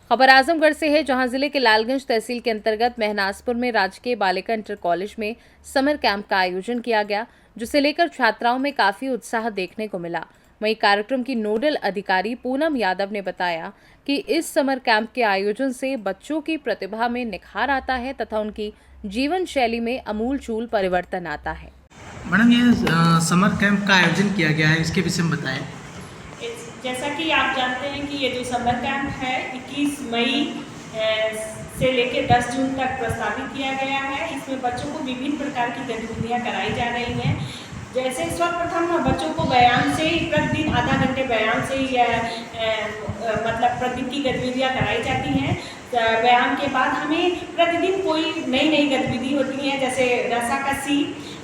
खबर आजमगढ़ से है, जहां जिले के लालगंज तहसील के अंतर्गत महनाजपुर में राजकीय बालिका इंटर कॉलेज में समर कैंप का आयोजन किया गया, जिसे लेकर छात्राओं में काफी उत्साह देखने को मिला। वहीं कार्यक्रम की नोडल अधिकारी पूनम यादव ने बताया कि इस समर कैंप के आयोजन से बच्चों की प्रतिभा में निखार आता है तथा उनकी जीवन शैली में अमूलचूल परिवर्तन आता है। मैडम, ये समर कैंप का आयोजन किया गया है, इसके विषय में बताएं। जैसा कि आप जानते हैं कि ये जो समर कैंप है 21 मई से लेकर 10 जून तक प्रस्तावित किया गया है। इसमें बच्चों को विभिन्न प्रकार की गतिविधियां कराई जा रही हैं। जैसे सर्वप्रथम बच्चों को व्यायाम से ही प्रतिदिन आधा घंटे व्यायाम से ही मतलब प्रतिदिन की गतिविधियां कराई जाती हैं। व्यायाम के बाद हमें प्रतिदिन कोई नई नई गतिविधि होती है, जैसे रस्साकसी,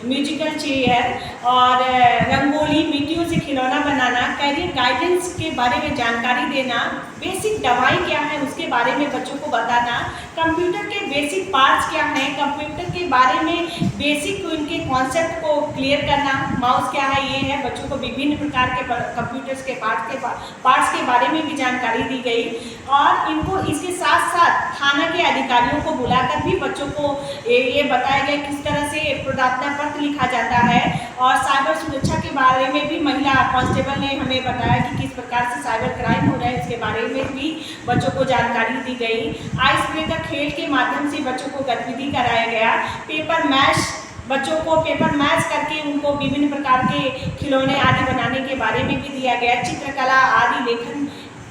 म्यूजिकल चेयर और रंगोली, मिट्टियों से खिलौना बनाना, कैरियर गाइडेंस के बारे में जानकारी देना, बेसिक दवाई क्या है उसके बारे में बच्चों को बताना, कंप्यूटर के बेसिक पार्ट्स क्या हैं, कंप्यूटर के बारे में बेसिक उनके कॉन्सेप्ट को क्लियर करना, माउस क्या है, ये है। बच्चों को विभिन्न प्रकार के कंप्यूटर्स के पार्ट्स के बारे में भी जानकारी दी गई और इनको इसके साथ साथ थाना के अधिकारियों को बुलाकर भी बच्चों को ये बताया गया किस तरह से प्रार्थना पत्र लिखा जाता है। और साइबर सुरक्षा के बारे में भी महिला कांस्टेबल ने हमें बताया कि किस प्रकार से साइबर क्राइम हो रहा है, इसके बारे में भी बच्चों को जानकारी दी गई। आइस ब्रेकर खेल के माध्यम से बच्चों को गतिविधि कराया गया। पेपर मैश, बच्चों को पेपर मैच करके उनको विभिन्न प्रकार के खिलौने आदि बनाने के बारे में भी दिया गया। चित्रकला आदि लेखन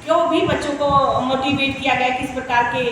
को भी बच्चों को मोटिवेट किया गया, किस प्रकार के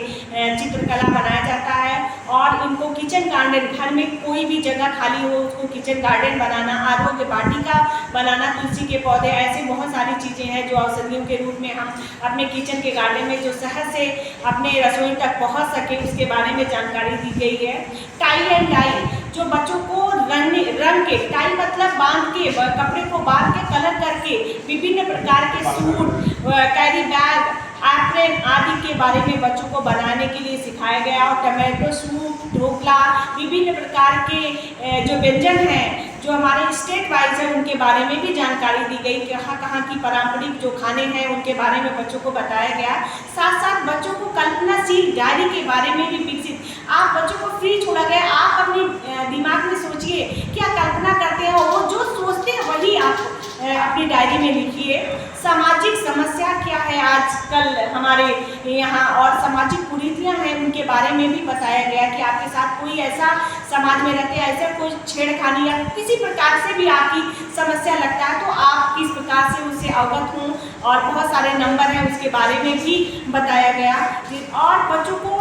चित्रकला बनाया जाता है। और इनको किचन गार्डन, घर में कोई भी जगह खाली हो उसको किचन गार्डन बनाना, आरोग्य वाटिका बनाना, तुलसी के पौधे, ऐसे बहुत सारी चीज़ें हैं जो औषधियों के रूप में हम अपने किचन के गार्डन में जो सहज से अपने रसोई तक पहुंच सके उसके बारे में जानकारी दी गई है। टाई एंड डाई, जो बच्चों को रंग के, टाई मतलब बांध के, कपड़े को बांध के कलर करके विभिन्न प्रकार के सूट, कैरी बैग, एप्रन आदि के बारे में बच्चों को बनाने के लिए सिखाया गया। और टमाटो सूप, ढोकला, विभिन्न प्रकार के जो व्यंजन हैं जो हमारे स्टेट वाइज है उनके बारे में भी जानकारी दी गई। कहाँ की पारंपरिक जो खाने हैं उनके बारे में बच्चों को बताया गया। साथ साथ बच्चों को कल्पनाशील डायरी के बारे में भी विकसित, आप बच्चों को फ्री छोड़ा गया, आप अपने दिमाग में सोचिए क्या कल्पना करते हैं, वो जो सोचते हैं वही आप अपनी डायरी में लिखिए। सामाजिक समस्या क्या है आजकल हमारे यहाँ और सामाजिक कुरीतियाँ हैं उनके बारे में भी बताया गया कि आपके साथ कोई ऐसा समाज में रहते हैं, ऐसा कोई छेड़खानी या किसी प्रकार से भी आपकी समस्या लगता है तो आप किस प्रकार से उससे अवगत हों। और बहुत सारे नंबर हैं उसके बारे में भी बताया गया। और बच्चों को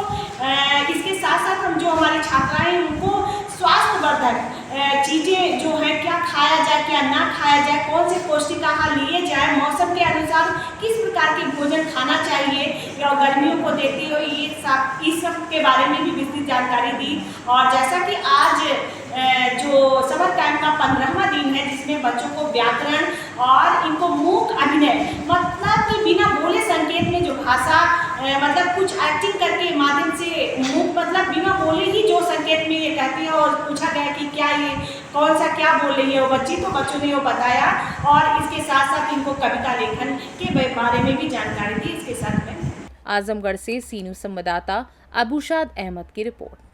इसके साथ साथ हम जो हमारे छात्राएं उनको स्वास्थ्यवर्धक चीज़ें जो है क्या खाया जाए क्या ना खाया जाए, कौन से पौष्टिक आहार लिए जाए, मौसम के अनुसार किस प्रकार के भोजन खाना चाहिए या गर्मियों को देखते हुए इस सब के बारे में भी विस्तृत जानकारी दी। और जैसा कि आज जो समर कैंप का 15वां दिन है जिसमें बच्चों को व्याकरण और इनको मूक अभिनय मतलब कि बिना बोले संकेत में जो भाषा मतलब कुछ एक्टिंग करके माध्यम से मूक मतलब बिना बोले ही जो संकेत में ये कहती है। और पूछा गया कि क्या ये कौन सा क्या बोल रही है वो बच्ची, तो बच्चों ने वो बताया। और इसके साथ साथ इनको कविता लेखन के बारे में भी जानकारी दी। इसके साथ में आजमगढ़ से सी न्यूज़ संवाददाता अबूशाद अहमद की रिपोर्ट।